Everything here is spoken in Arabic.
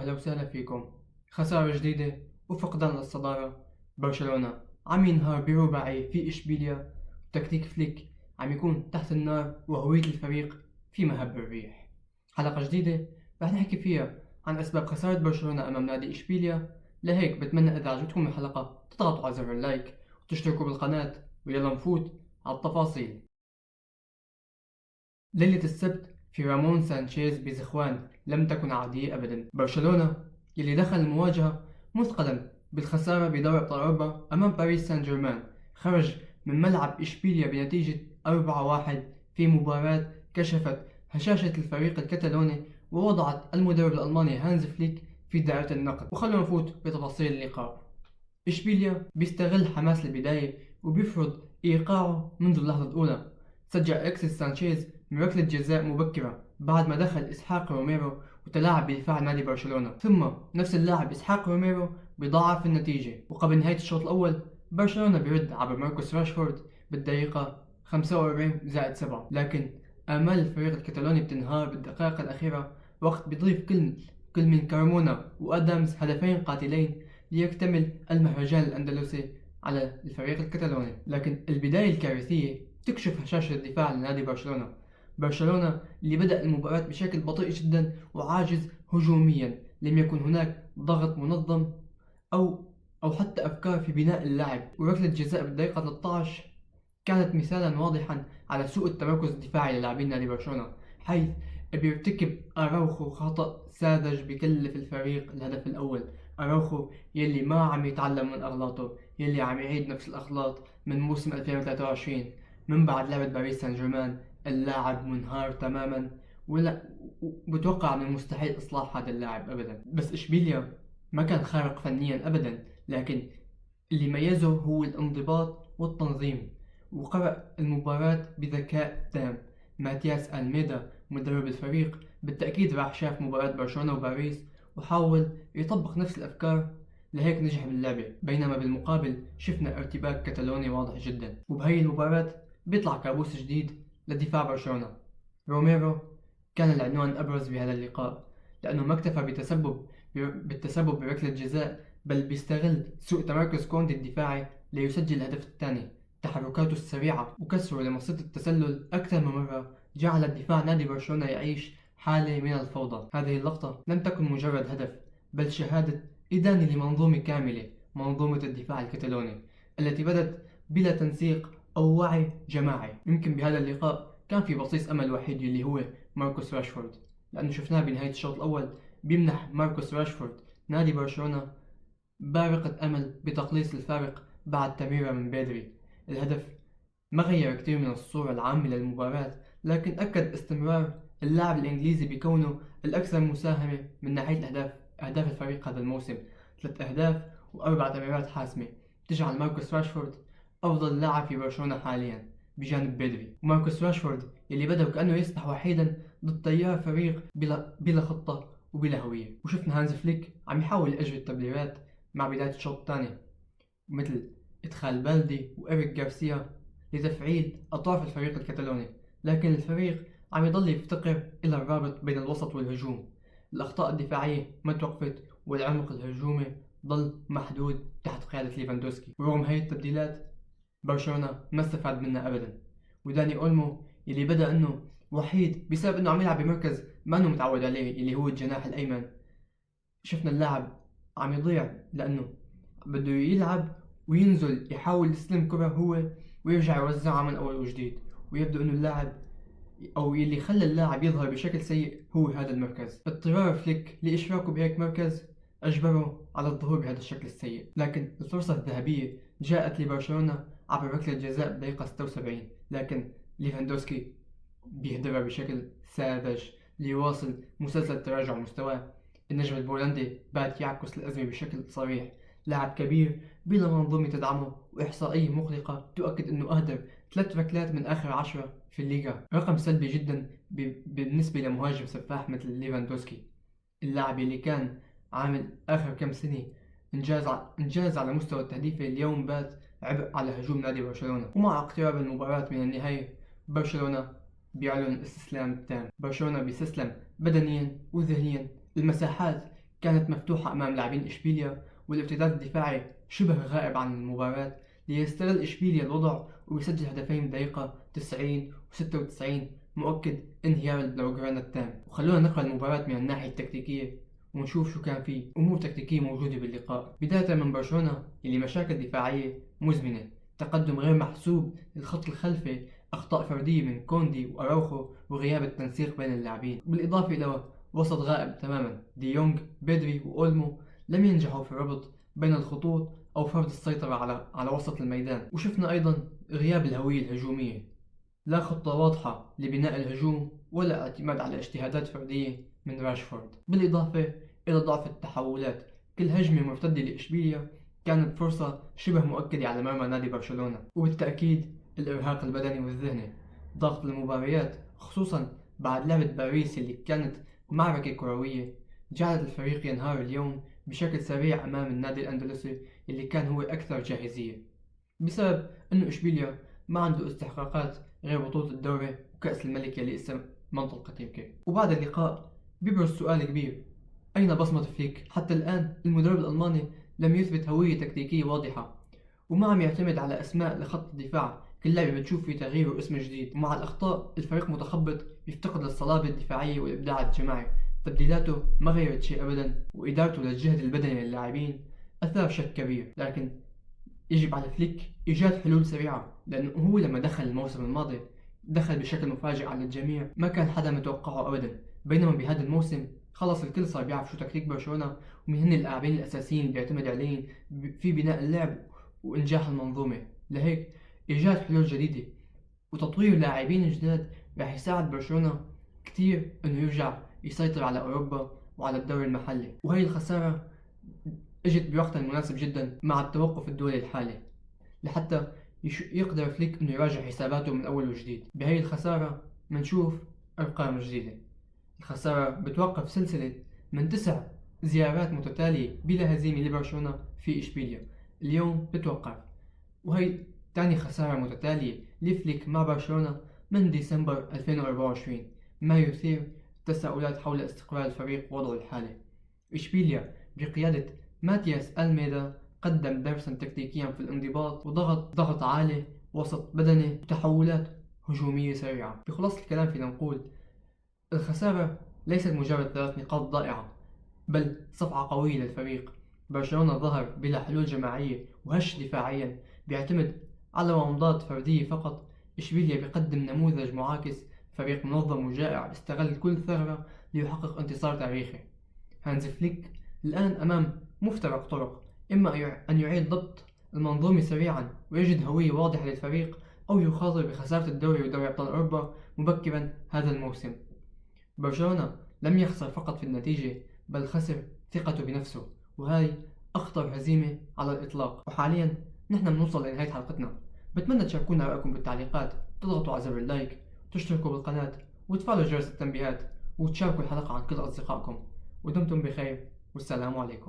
وأهلا وسهلا فيكم. خسارة جديدة وفقدان للصدارة. برشلونة عم ينهار برباعي في إشبيليا، وتكتيك فليك عم يكون تحت النار، وهوية الفريق في مهب الريح. حلقة جديدة رح نحكي فيها عن أسباب خسارة برشلونة أمام نادي إشبيليا. لهيك بتمنى إذا عجبتكم الحلقة تضغطوا على زر اللايك وتشتركوا بالقناة، ويلا نفوت على التفاصيل. ليلة السبت في رامون سانشيز بزخوان لم تكن عادية أبدا. برشلونة يلي دخل المواجهة مثقلا بالخسارة بدوري أبطال أوروبا أمام باريس سان جيرمان، خرج من ملعب إشبيليا بنتيجة 4-1 في مباراة كشفت هشاشة الفريق الكتالوني ووضعت المدرب الألماني هانز فليك في دائرة النقد. وخلونا نفوت بتفاصيل اللقاء. إشبيليا بيستغل حماس البداية وبيفرض إيقاعه منذ اللحظة الأولى. سجل أليكسيس سانشيز من ركلة جزاء مبكرة بعد ما دخل إسحاق روميرو وتلاعب بدفاع نادي برشلونة، ثم نفس اللاعب إسحاق روميرو بيضاعف النتيجة. وقبل نهاية الشوط الأول برشلونة بيرد عبر ماركوس راشفورد بالدقيقة 45+7، لكن آمال الفريق الكتالوني بتنهار بالدقائق الأخيرة، وقت بيضيف كل من كارمونا وأدامز هدفين قاتلين ليكتمل المهرجان الأندلسي على الفريق الكتالوني. لكن البداية الكارثية تكشف هشاشة الدفاع لنادي برشلونة. برشلونة اللي بدأ المباراة بشكل بطيء جدا وعاجز هجوميا، لم يكن هناك ضغط منظم أو حتى أفكار في بناء اللعب. وركلة جزاء بالدقيقة 13 كانت مثالا واضحا على سوء التمركز الدفاعي للاعبين نادي برشلونة، حيث بيرتكب أراوخو خطأ ساذج بكلف الفريق الهدف الأول. أراوخو يلي ما عم يتعلم من أغلاطه، يلي عم يعيد نفس الأغلاط من موسم 2023 من بعد لعبة باريس سان جيرمان. اللاعب منهار تماما، ولا بتوقع من المستحيل إصلاح هذا اللاعب أبدا. بس إشبيليا ما كان خارق فنيا أبدا، لكن اللي ميزه هو الانضباط والتنظيم، وقرأ المباراة بذكاء تام. ماتياس ألميدا مدرب الفريق بالتأكيد راح شاف مباراة برشلونة وباريس وحاول يطبق نفس الأفكار، لهيك نجح باللعبة. بينما بالمقابل شفنا ارتباك كتالوني واضح جدا. وبهي المباراة بيطلع كابوس جديد لدفاع برشلونة. روميرو كان العنوان الأبرز بهذا اللقاء، لأنه ما اكتفى بالتسبب بركلة جزاء، بل بيستغل سوء تمركز كوندي الدفاعي ليسجل الهدف الثاني. تحركاته السريعة وكسره لمنصة التسلل أكثر من مرة جعلت دفاع نادي برشلونة يعيش حالة من الفوضى. هذه اللقطة لم تكن مجرد هدف، بل شهادة إدانة لمنظومة كاملة، منظومة الدفاع الكتالوني التي بدت بلا تنسيق أو وعي جماعي. يمكن بهذا اللقاء كان في بصيص أمل وحيد اللي هو ماركوس راشفورد، لأنه شفناه بنهاية الشوط الأول بيمنح ماركوس راشفورد نادي برشلونة بارقة أمل بتقليص الفارق بعد تمريرة من بدري. الهدف ما غير كتير من الصورة العامة للمباراة، لكن أكد استمرار اللاعب الإنجليزي بكونه الأكثر مساهمة من ناحية أهداف الفريق هذا الموسم، 3 أهداف و4 تمريرات حاسمة، تجعل ماركوس راشفورد أفضل لاعب في برشلونة حاليا بجانب بدري. وماركوس راشفورد يلي بدأ وكأنه يسبح وحيدا ضد تيار فريق بلا خطة وبلا هوية. وشفنا هانز فليك عم يحاول يجري التبديلات مع بداية الشوط الثاني، مثل إدخال بالدي وإيريك غارسيا لتفعيل أطراف الفريق الكتالوني، لكن الفريق عم يضل يفتقر إلى الرابط بين الوسط والهجوم. الأخطاء الدفاعية ما توقفت، والعمق الهجومي ضل محدود تحت قيادة ليفاندوسكي. ورغم هاي التبديلات برشلونة ما استفاد منها أبدا. وداني أولمو يلي بدأ إنه وحيد بسبب إنه عم يلعب بمركز ما إنه متعود عليه اللي هو الجناح الأيمن، شفنا اللاعب عم يضيع لأنه بده يلعب وينزل يحاول يستلم كرة هو ويرجع يوزعها من أول وجديد. ويبدو إنه اللاعب أو يلي خلى اللاعب يظهر بشكل سيء هو هذا المركز. اضطرار فليك لإشراكه بهيك مركز أجبره على الظهور بهذا الشكل السيء. لكن الفرصة الذهبية جاءت لبرشلونة عبر ركلة جزاء بدقيقة 76، لكن ليفاندوسكي بيهدرها بشكل ساذج ليواصل مسلسل تراجع مستواه. النجم البولندي بات يعكس الأزمة بشكل صريح. لاعب كبير بلا منظومة تدعمه، وإحصائية مقلقة تؤكد أنه أهدر 3 ركلات من آخر 10 في الليغا، رقم سلبي جدا بالنسبة لمهاجم سفاح مثل ليفاندوسكي. اللاعب اللي كان عامل آخر كم سنة إنجاز على مستوى التهديفي اليوم بات عبء على هجوم نادي برشلونة. ومع اقتراب المباراة من النهاية برشلونة بيعلن الاستسلام التام. برشلونة بيستسلم بدنيا وذهنيا. المساحات كانت مفتوحة أمام لاعبين إشبيليا، والارتداد الدفاعي شبه غائب عن المباراة، ليستغل إشبيليا الوضع ويسجل هدفين بدقيقة 90 و96، مؤكد انهيار البلوغرانا التام. وخلونا نقرأ المباراة من الناحية التكتيكية ونشوف شو كان في أمور تكتيكية موجودة باللقاء. بداية من برشلونة اللي مشاكل دفاعية مزمنة، تقدم غير محسوب للخط الخلفي، أخطاء فردية من كوندي وأراوخو، وغياب التنسيق بين اللاعبين، بالإضافة إلى وسط غائب تماما. دي يونغ، بيدري وأولمو لم ينجحوا في الربط بين الخطوط أو فرض السيطرة على وسط الميدان. وشفنا أيضا غياب الهوية الهجومية، لا خطة واضحة لبناء الهجوم ولا اعتماد على اجتهادات فردية من راشفورد، بالإضافة إلى ضعف التحولات. كل هجمة مرتدة لإشبيليا كانت فرصة شبه مؤكدة على مرمى نادي برشلونة. وبالتأكيد الإرهاق البدني والذهني، ضغط المباريات خصوصا بعد لعبة باريس اللي كانت معركة كروية، جعلت الفريق ينهار اليوم بشكل سريع أمام النادي الأندلسي اللي كان هو أكثر جاهزية، بسبب أنه إشبيليا ما عنده استحقاقات غير بطولة الدوري وكأس الملك اللي لسه ما انطلقت يمكن. وبعد اللقاء بيبرز سؤال كبير: أين بصمة فليك؟ حتى الآن المدرب الألماني لم يثبت هوية تكتيكية واضحة، وما عم يعتمد على أسماء لخط الدفاع، كل لعبة بتشوف في تغيير واسم جديد. ومع الأخطاء الفريق متخبط، يفتقد للصلابة الدفاعية والإبداع الجماعي. تبديلاته ما غيرت شيء أبدا، وإدارته للجهد البدني للاعبين أثار شك كبير. لكن يجب على فليك إيجاد حلول سريعة، لأنه هو لما دخل الموسم الماضي دخل بشكل مفاجئ على الجميع، ما كان حدا متوقعه أبدا. بينما بهذا الموسم خلص الكل صار بيعرف شو تكتيك برشلونة، ومن هن اللاعبين الأساسيين اللي بيعتمد عليهم في بناء اللعب وإنجاح المنظومة. لهيك إيجاد حلول جديدة وتطوير لاعبين جداد راح يساعد برشلونة كتير إنه يرجع يسيطر على أوروبا وعلى الدوري المحلي. وهي الخسارة اجت بوقتها المناسب جدا مع التوقف الدولي الحالي، لحتى يقدر فليك انه يراجع حساباته من اول وجديد. بهي الخسارة منشوف ارقام جديدة. الخسارة بتوقف سلسلة من 9 زيارات متتالية بلا هزيمة لبرشلونة في اشبيليا، اليوم بتوقف. وهي تاني خسارة متتالية لفليك مع برشلونة من ديسمبر 2024، ما يثير تساؤلات حول استقرار الفريق ووضعه الحالي. اشبيليا بقيادة ماتياس ألميدا قدم درسا تكتيكيا في الانضباط ضغط عالي، وسط بدني، وتحولات هجومية سريعة. بخلاصة الكلام فينا نقول الخسارة ليست مجرد 3 نقاط ضائعة، بل صفعة قوية للفريق. برشلونة ظهر بلا حلول جماعية وهش دفاعيا، بيعتمد على ومضات فردية فقط. إشبيليا بيقدم نموذج معاكس، فريق منظم وجائع استغل كل ثغرة ليحقق انتصار تاريخي. هانز فليك الآن أمام مفترق طرق: إما أن يعيد ضبط المنظومة سريعا ويجد هوية واضحة للفريق، أو يخاطر بخسارة الدوري ودوري أبطال أوروبا مبكرا هذا الموسم. برشلونة لم يخسر فقط في النتيجة، بل خسر ثقته بنفسه، وهاي أخطر هزيمة على الإطلاق. وحاليا نحن بنوصل لنهاية حلقتنا. بتمنى تشاركونا رأيكم بالتعليقات، تضغطوا على زر اللايك، وتشتركوا بالقناة، وتفعلوا جرس التنبيهات، وتشاركوا الحلقة عن كل أصدقائكم. ودمتم بخير، والسلام عليكم.